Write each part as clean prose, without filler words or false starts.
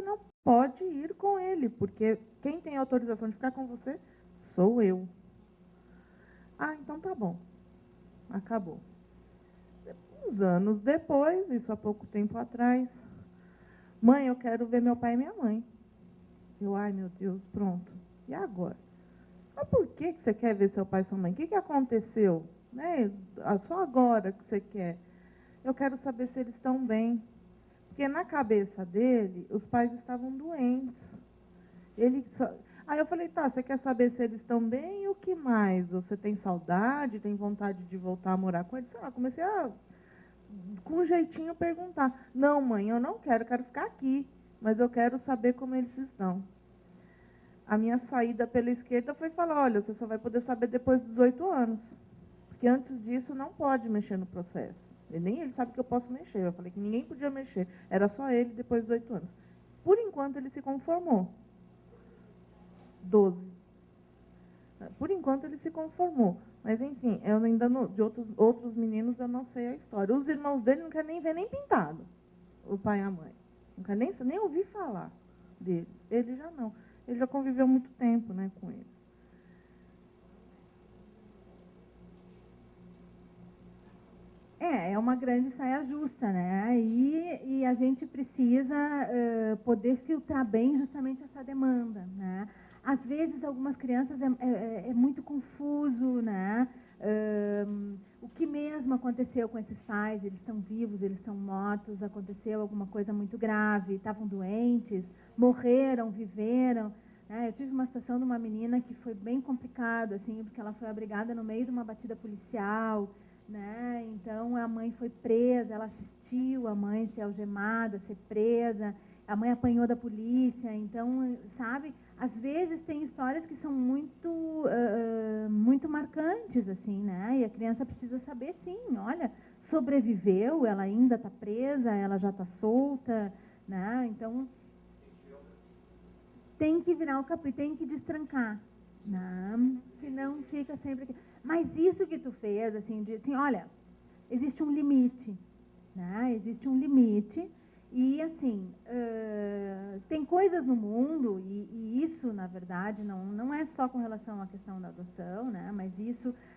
não pode ir com ele, porque quem tem autorização de ficar com você sou eu. Ah, então tá bom. Acabou. Uns anos depois, isso há pouco tempo atrás, mãe, eu quero ver meu pai e minha mãe. Eu, ai meu Deus, pronto. E agora? Mas por que você quer ver seu pai e sua mãe? O que aconteceu? Né? Só agora que você quer. Eu quero saber se eles estão bem. Porque na cabeça dele, os pais estavam doentes. Aí eu falei, tá, você quer saber se eles estão bem e o que mais? Você tem saudade, tem vontade de voltar a morar com eles? Sei lá, comecei a, com um jeitinho, perguntar. Não, mãe, eu não quero, quero ficar aqui. Mas eu quero saber como eles estão. A minha saída pela esquerda foi falar, olha, você só vai poder saber depois dos 18 anos. Porque antes disso não pode mexer no processo. E nem ele sabe que eu posso mexer. Eu falei que ninguém podia mexer. Era só ele depois dos 18 anos. Por enquanto ele se conformou. 12. Por enquanto ele se conformou. Mas enfim, eu ainda não, de outros meninos eu não sei a história. Os irmãos dele não querem nem ver nem pintado. O pai e a mãe. Não quer nem ouvir falar deles. Ele já não. Ele já conviveu muito tempo, né, com eles. É uma grande saia justa, né? E a gente precisa poder filtrar bem justamente essa demanda, né? Às vezes, algumas crianças é muito confuso, né? O que mesmo aconteceu com esses pais? Eles estão vivos, eles estão mortos, aconteceu alguma coisa muito grave, estavam doentes, morreram, viveram. Eu tive uma situação de uma menina que foi bem complicado, assim, porque ela foi abrigada no meio de uma batida policial, né? Então a mãe foi presa, ela assistiu a mãe ser algemada, ser presa, a mãe apanhou da polícia. Então, sabe, às vezes tem histórias que são muito marcantes, assim, né? E a criança precisa saber, sim, olha, sobreviveu, ela ainda está presa, ela já está solta, né? Então tem que virar o capítulo, tem que destrancar, né? Senão fica sempre. Mas isso que tu fez, assim, olha, existe um limite, né? Existe um limite e, assim, tem coisas no mundo e isso, na verdade, não é só com relação à questão da adoção, né? Mas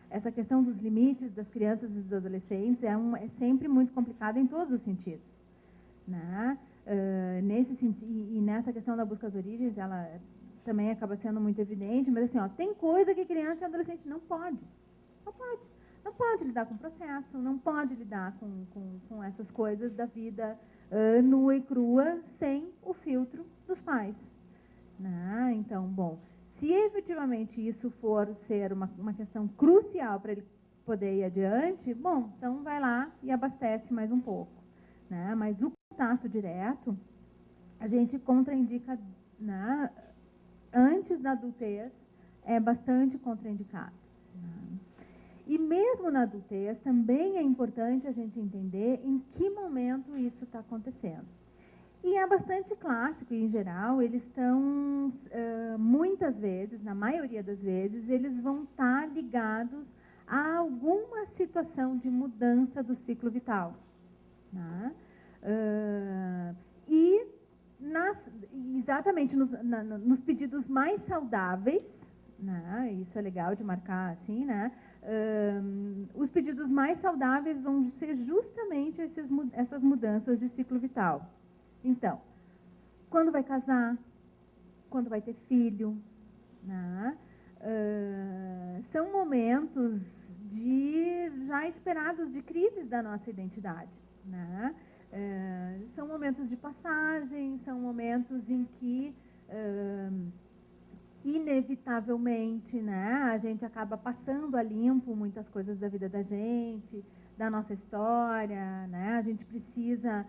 essa questão dos limites das crianças e dos adolescentes é sempre muito complicado em todos os sentidos, né? Nesse sentido, e nessa questão da busca das origens, ela também acaba sendo muito evidente, mas assim, ó, tem coisa que criança e adolescente não pode. Não pode. Não pode lidar com o processo, não pode lidar com essas coisas da vida nua e crua sem o filtro dos pais. Né? Então, bom, se efetivamente isso for ser uma questão crucial para ele poder ir adiante, bom, então vai lá e abastece mais um pouco. Né? Mas o contato direto, a gente contraindica, né, antes da adultez, é bastante contraindicado. Né? E mesmo na adultez, também é importante a gente entender em que momento isso está acontecendo. E é bastante clássico, e em geral, eles estão, muitas vezes, na maioria das vezes, eles vão estar ligados a alguma situação de mudança do ciclo vital. Né? E exatamente nos pedidos mais saudáveis, né? Isso é legal de marcar assim, né? Os pedidos mais saudáveis vão ser justamente essas mudanças de ciclo vital. Então, quando vai casar, quando vai ter filho, né? São momentos já esperados de crises da nossa identidade, né? São momentos de passagem, são momentos em que inevitavelmente, né, a gente acaba passando a limpo muitas coisas da vida da gente, da nossa história, né? A gente precisa,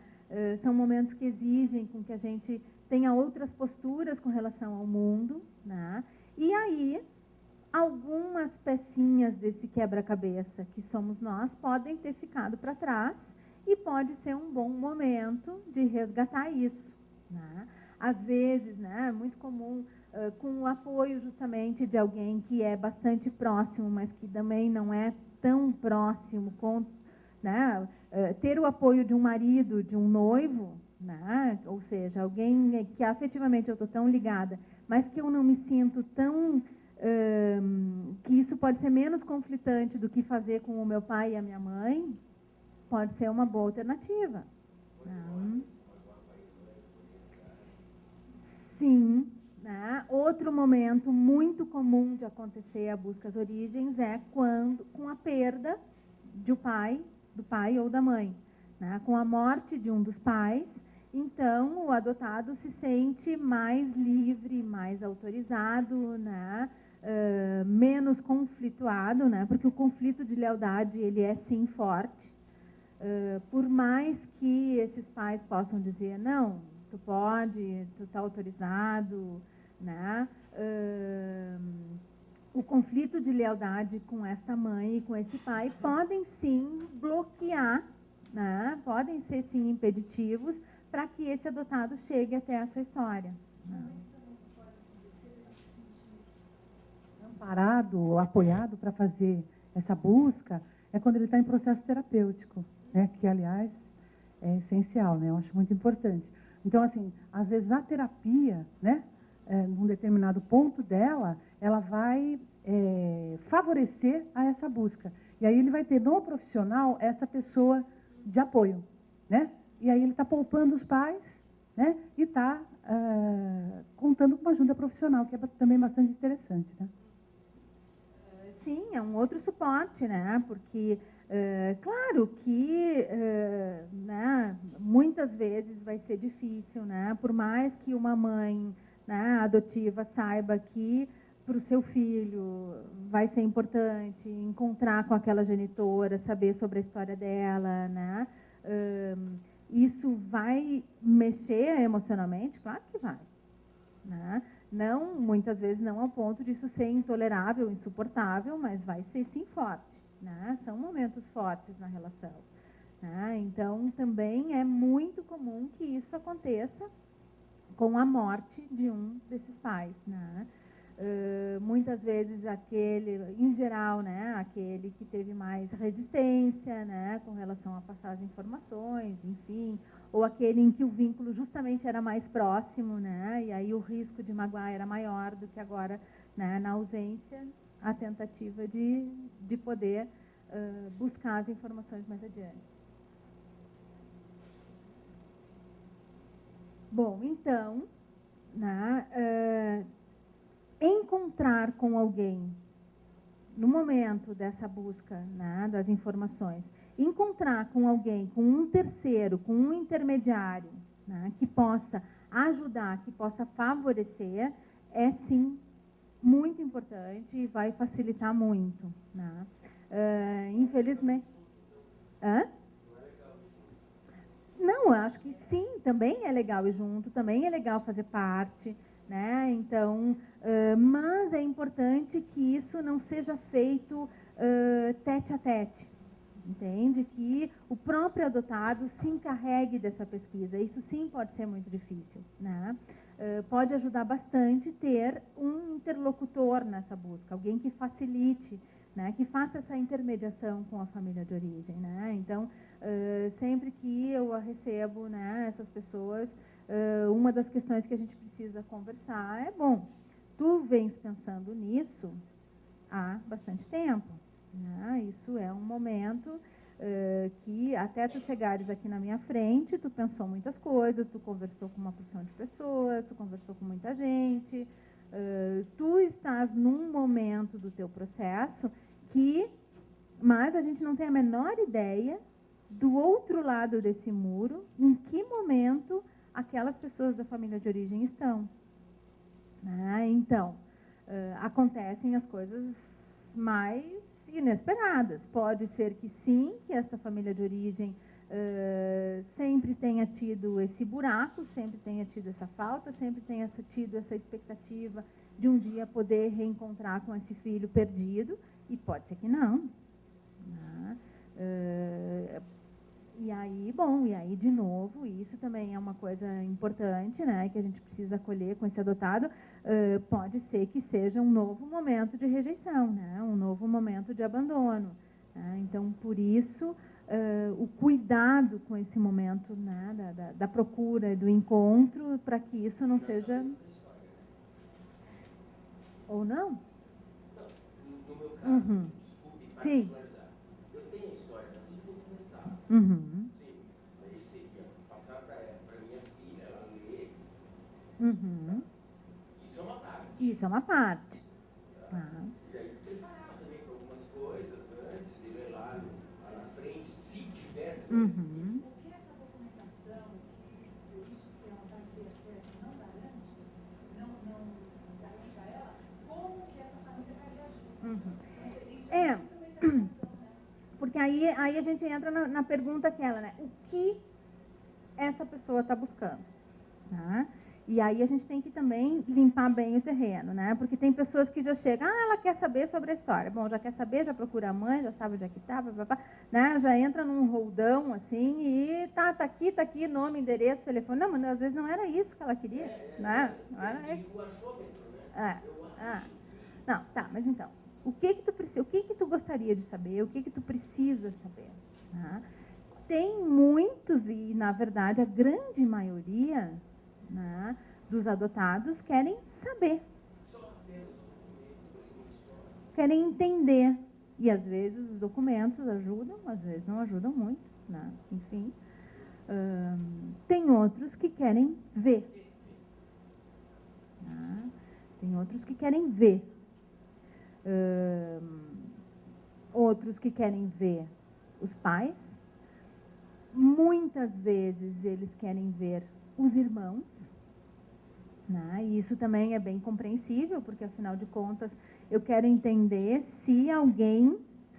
são momentos que exigem com que a gente tenha outras posturas com relação ao mundo, né? E aí algumas pecinhas desse quebra-cabeça que somos nós podem ter ficado para trás e pode ser um bom momento de resgatar isso, né? Às vezes, né, é muito comum, com o apoio justamente de alguém que é bastante próximo, mas que também não é tão próximo, né, ter o apoio de um marido, de um noivo, né? Ou seja, alguém que afetivamente eu estou tão ligada, mas que eu não me sinto tão... que isso pode ser menos conflitante do que fazer com o meu pai e a minha mãe, pode ser uma boa alternativa. Né? Sim. Né? Outro momento muito comum de acontecer a busca às origens é quando, com a perda do pai ou da mãe. Né? Com a morte de um dos pais, então o adotado se sente mais livre, mais autorizado, né? Menos conflituado, né? Porque o conflito de lealdade ele é sim forte. Por mais que esses pais possam dizer, não, tu pode, tu está autorizado, né? O conflito de lealdade com essa mãe e com esse pai podem sim bloquear, né? Podem ser sim impeditivos para que esse adotado chegue até a sua história. Né? Amparado, apoiado para fazer essa busca é quando ele está em processo terapêutico, né? Que, aliás, é essencial, né? Eu acho muito importante. Então, assim, às vezes a terapia, né? Num determinado ponto dela, ela vai favorecer a essa busca. E aí ele vai ter no profissional essa pessoa de apoio, né? E aí ele está poupando os pais, né? E está contando com uma ajuda profissional, que é também bastante interessante, né? Sim, é um outro suporte, né? Porque, claro que né, muitas vezes vai ser difícil, né? Por mais que uma mãe, né, adotiva saiba que para o seu filho vai ser importante encontrar com aquela genitora, saber sobre a história dela, né? Isso vai mexer emocionalmente? Claro que vai. Né? Não, muitas vezes não ao ponto disso ser intolerável, insuportável, mas vai ser sim forte. Né? São momentos fortes na relação. Né? Então, também é muito comum que isso aconteça com a morte de um desses pais. Né? Muitas vezes aquele, em geral, né, aquele que teve mais resistência, né, com relação a passar as informações, enfim, ou aquele em que o vínculo justamente era mais próximo, né, e aí o risco de magoar era maior do que agora, né, na ausência, a tentativa de poder buscar as informações mais adiante. Bom, então, né, encontrar com alguém, no momento dessa busca, né, das informações, encontrar com alguém, com um terceiro, com um intermediário, né, que possa ajudar, que possa favorecer, é sim muito importante e vai facilitar muito. Né? Infelizmente... Hã? Não, eu acho que sim, também é legal ir junto, também é legal fazer parte, né? Então, mas é importante que isso não seja feito tete a tete, entende? Que o próprio adotado se encarregue dessa pesquisa. Isso sim pode ser muito difícil, né? Pode ajudar bastante ter um interlocutor nessa busca, alguém que facilite, né? Que faça essa intermediação com a família de origem, né? Então, sempre que eu recebo, né, essas pessoas, uma das questões que a gente precisa conversar é, bom, tu vens pensando nisso há bastante tempo, né? Isso é um momento que até tu chegares aqui na minha frente, tu pensou muitas coisas, tu conversou com uma porção de pessoas, tu conversou com muita gente, tu estás num momento do teu processo mas a gente não tem a menor ideia do outro lado desse muro, em que momento aquelas pessoas da família de origem estão. Então, acontecem as coisas mais inesperadas. Pode ser que sim, que esta família de origem sempre tenha tido esse buraco, sempre tenha tido essa falta, sempre tenha tido essa expectativa de um dia poder reencontrar com esse filho perdido, e pode ser que não. E aí de novo, isso também é uma coisa importante, né, que a gente precisa acolher com esse adotado, pode ser que seja um novo momento de rejeição, né, um novo momento de abandono. Né? Então, por isso, o cuidado com esse momento, né, da procura, do encontro, para que isso não seja... Ou não? No meu caso, Uhum. desculpe, Sim. particularidade. Eu tenho a história, está tudo documentado. Uhum. Sim, aí seria passar para minha filha, ela ler. Uhum. Isso é uma parte. Isso é uma parte. Tá. E aí preparar também para algumas coisas antes de ler lá na frente, se tiver. Uhum. O que essa documentação, que isso que ela vai ter acesso, não garante, não garante a ela, como que essa família vai reagir? Uhum. Isso é uma documentação, né? Porque aí a gente entra na pergunta aquela, né? O que essa pessoa está buscando? Tá? E aí a gente tem que também limpar bem o terreno, né? Porque tem pessoas que já chegam, ela quer saber sobre a história. Bom, já quer saber, já procura a mãe, já sabe onde é que está, né? Já entra num roldão, assim, e tá aqui, nome, endereço, telefone. Não, mas às vezes não era isso que ela queria, né? Não era isso. O achômetro, né? Eu acho que... Não, tá, mas então, o que que tu gostaria de saber? O que tu precisa saber? Né? Tem muitos, e na verdade a grande maioria, né, dos adotados querem saber. Querem entender. E às vezes os documentos ajudam, às vezes não ajudam muito, né? Enfim. Tem outros que querem ver. Né? Tem outros que querem ver. Outros que querem ver os pais. Muitas vezes eles querem ver os irmãos, né? E isso também é bem compreensível, porque afinal de contas eu quero entender se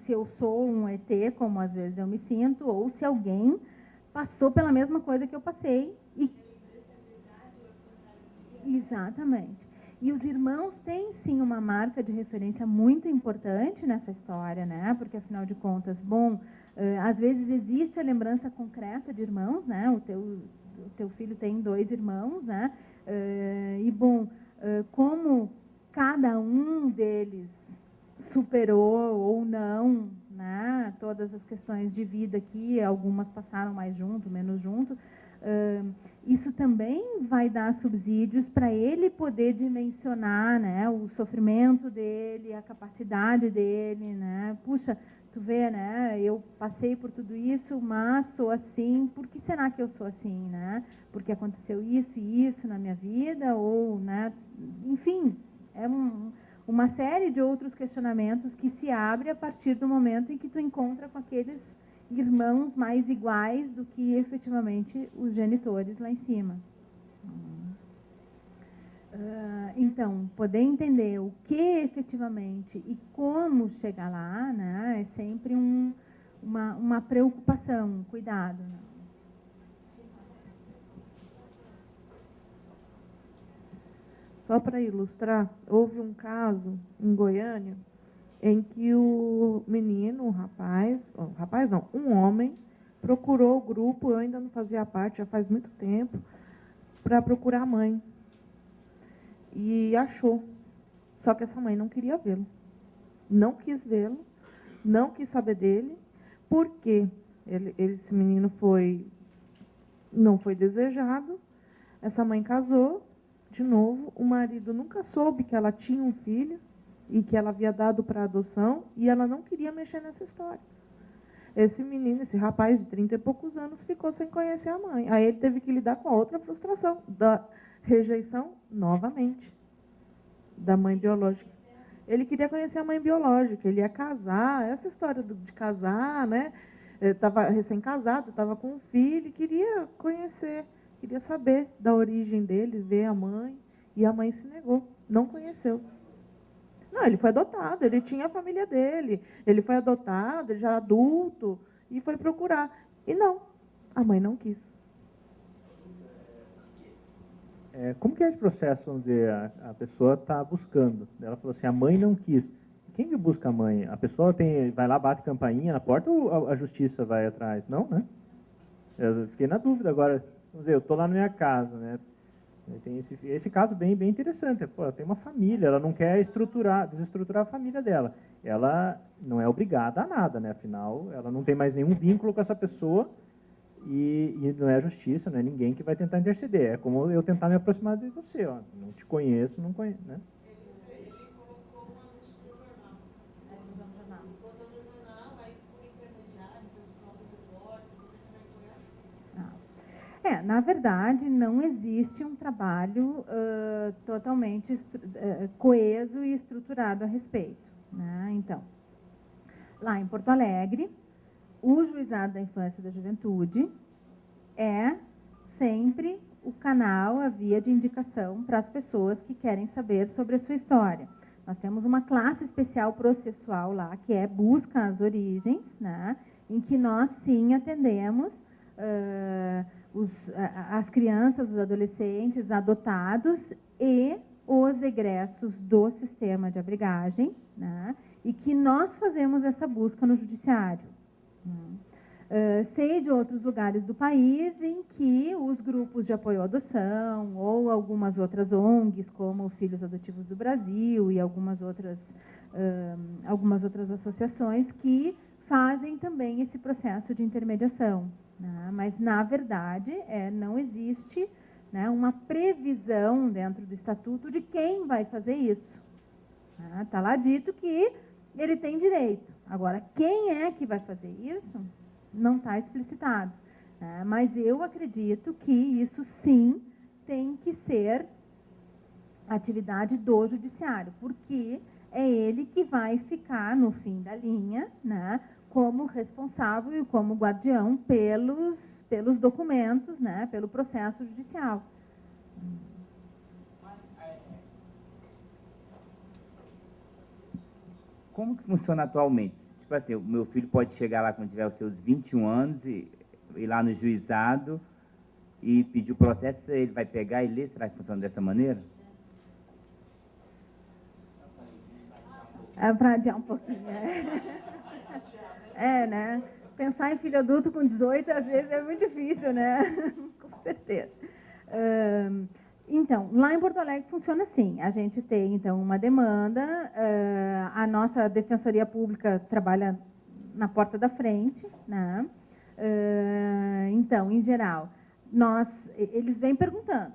eu sou um ET, como às vezes eu me sinto, ou se alguém passou pela mesma coisa que eu passei. Exatamente. E os irmãos têm sim uma marca de referência muito importante nessa história, né? Porque afinal de contas, bom, às vezes existe a lembrança concreta de irmãos, né? O teu filho tem 2 irmãos, né? E bom, como cada um deles superou ou não, né? Todas as questões de vida aqui, algumas passaram mais junto, menos junto. Isso também vai dar subsídios para ele poder dimensionar, né, o sofrimento dele, a capacidade dele, né? Puxa, tu vê, né? Eu passei por tudo isso, mas sou assim. Por que será que eu sou assim, né? Porque aconteceu isso e isso na minha vida, ou, né? Enfim, é uma série de outros questionamentos que se abre a partir do momento em que tu encontra com aqueles irmãos mais iguais do que efetivamente os genitores lá em cima. Então, poder entender o que efetivamente e como chegar lá, né, é sempre uma preocupação, um cuidado. Né? Só para ilustrar, houve um caso em Goiânia em que o menino, um homem, procurou o grupo, eu ainda não fazia parte, já faz muito tempo, para procurar a mãe. E achou. Só que essa mãe não queria vê-lo. Não quis vê-lo, não quis saber dele, porque esse menino não foi desejado, essa mãe casou, de novo, o marido nunca soube que ela tinha um filho, e que ela havia dado para adoção, e ela não queria mexer nessa história. Esse menino, esse rapaz de 30 e poucos anos, ficou sem conhecer a mãe. Aí ele teve que lidar com a outra frustração, da rejeição, novamente, da mãe biológica. Ele queria conhecer a mãe biológica, ele ia casar, essa história de casar, né? Estava recém-casado, estava com um filho, queria conhecer, queria saber da origem dele, ver a mãe, e a mãe se negou, não conheceu. Não, ele foi adotado, ele tinha a família dele, ele foi adotado, ele já adulto, e foi procurar. E não, a mãe não quis. Como que é esse processo, vamos dizer, a pessoa está buscando? Ela falou assim, a mãe não quis. Quem que busca a mãe? A pessoa vai lá, bate campainha na porta ou a justiça vai atrás? Não, né? Eu fiquei na dúvida agora. Vamos dizer, eu estou lá na minha casa, né? Tem esse caso bem interessante. Pô, ela tem uma família, ela não quer desestruturar a família dela. Ela não é obrigada a nada, né? Afinal, ela não tem mais nenhum vínculo com essa pessoa e não é a justiça, não é ninguém que vai tentar interceder. É como eu tentar me aproximar de você, ó. Não te conheço, não conheço, né? Ele colocou um anúncio no jornal. Botou no jornal, aí por intermediário, seus próprios repórteres, você também foi achando. Na verdade, não existe um trabalho totalmente coeso e estruturado a respeito, né? Então, lá em Porto Alegre, o Juizado da Infância e da Juventude é sempre o canal, a via de indicação para as pessoas que querem saber sobre a sua história. Nós temos uma classe especial processual lá, que é Busca às Origens, né? Em que nós, sim, atendemos as crianças, os adolescentes adotados e os egressos do sistema de abrigagem, né? E que nós fazemos essa busca no judiciário. Sei de outros lugares do país em que os grupos de apoio à adoção ou algumas outras ONGs, como Filhos Adotivos do Brasil e algumas outras associações que fazem também esse processo de intermediação, né? Mas, na verdade, não existe, né, uma previsão dentro do estatuto de quem vai fazer isso. Está lá dito que ele tem direito. Agora, quem é que vai fazer isso? Não está explicitado. Né? Mas eu acredito que isso, sim, tem que ser atividade do judiciário, porque é ele que vai ficar no fim da linha, né, como responsável e como guardião pelos documentos, né, pelo processo judicial. Como que funciona atualmente? Tipo assim, o meu filho pode chegar lá quando tiver os seus 21 anos e ir lá no juizado e pedir o processo, ele vai pegar e ler? Será que funciona dessa maneira? Para adiar um pouquinho, né? Pensar em filho adulto com 18, às vezes, é muito difícil, né? Com certeza. Então, lá em Porto Alegre funciona assim. A gente tem, então, uma demanda, a nossa Defensoria Pública trabalha na porta da frente, né? Então, em geral, eles vêm perguntando,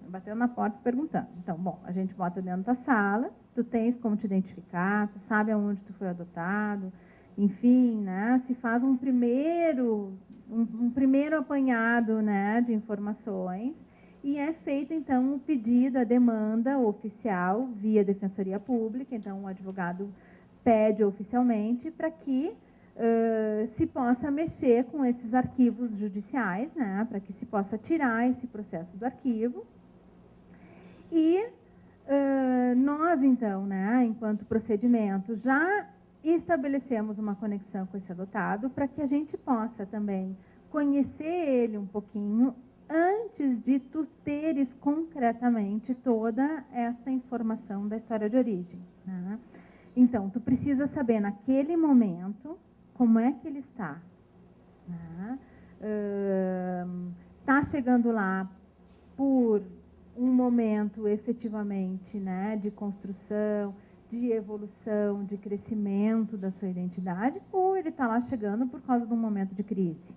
batendo na porta e perguntando. Então, bom, a gente bota dentro da sala, tu tens como te identificar, tu sabe aonde tu foi adotado, enfim, né? Se faz um primeiro apanhado, né, de informações. E é feito, então, o pedido, a demanda oficial via Defensoria Pública. Então, o advogado pede oficialmente para que se possa mexer com esses arquivos judiciais, né, para que se possa tirar esse processo do arquivo. E nós, então, né, enquanto procedimento, já estabelecemos uma conexão com esse adotado para que a gente possa também conhecer ele um pouquinho antes de tu teres concretamente toda essa informação da história de origem, né? Então, tu precisa saber naquele momento como é que ele está. Né? Tá chegando lá por um momento efetivamente, né, de construção, de evolução, de crescimento da sua identidade, ou ele está lá chegando por causa de um momento de crise.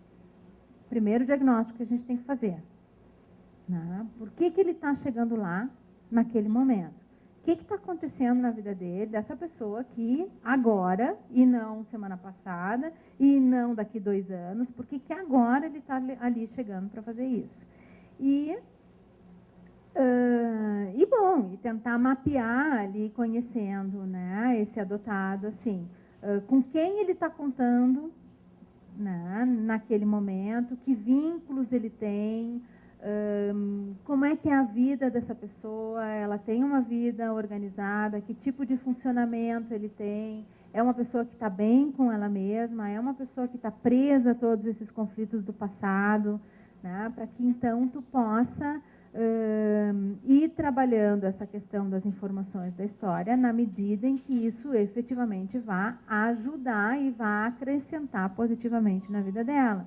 Primeiro diagnóstico que a gente tem que fazer. Né? Por que ele está chegando lá naquele momento? O que está acontecendo na vida dele, dessa pessoa que agora, e não semana passada, e não daqui 2 anos, por que agora ele está ali chegando para fazer isso? E tentar mapear ali, conhecendo, né, esse adotado, assim, com quem ele está contando, né, naquele momento, que vínculos ele tem, como é que é a vida dessa pessoa, ela tem uma vida organizada, que tipo de funcionamento ele tem, é uma pessoa que está bem com ela mesma, é uma pessoa que está presa a todos esses conflitos do passado, né, para que então tu possa ir trabalhando essa questão das informações da história na medida em que isso efetivamente vá ajudar e vá acrescentar positivamente na vida dela.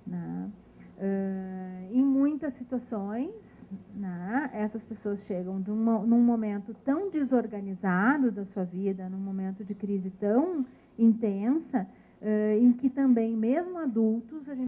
Né? Em muitas situações, né? Essas pessoas chegam num momento tão desorganizado da sua vida, num momento de crise tão intensa, em que também, mesmo adultos, a gente